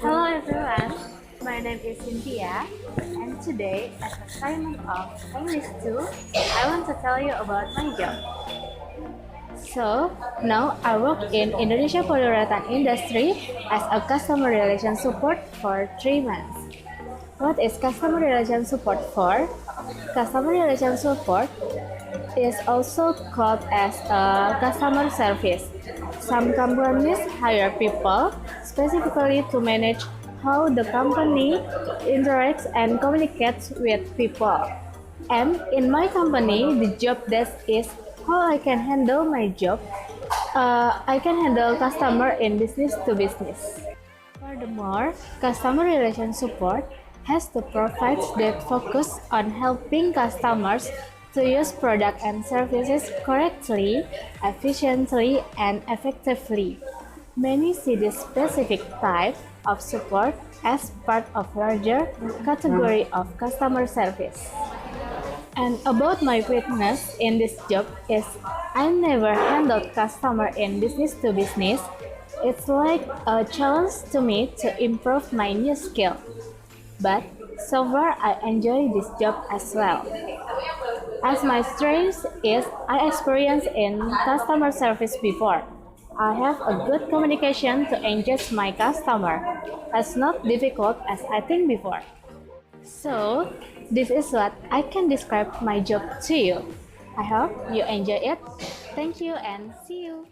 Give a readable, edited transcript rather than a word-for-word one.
Hello everyone, my name is Cynthia, and today, as assignment of English 2, I want to tell you about my job. So, now I work in Indonesia Polyratan industry as a customer relation support for 3 months. What is customer relation support for? Customer relation support is also called as a customer service. Some companies hire people specifically to manage how the company interacts and communicates with people. And in my company, the job desk is how I can handle my job. I can handle customer in business to business. Furthermore, customer relation support has to provide that focus on helping customers to use products and services correctly, efficiently, and effectively. Many see this specific type of support as part of larger category of customer service. And about my weakness in this job is I never handled customer in business to business. It's like a challenge to me to improve my new skill. But so far I enjoy this job as well. As my strength is I experienced in customer service before. I have a good communication to engage my customer. It's not difficult as I think before. So, this is what I can describe my job to you. I hope you enjoy it. Thank you and see you.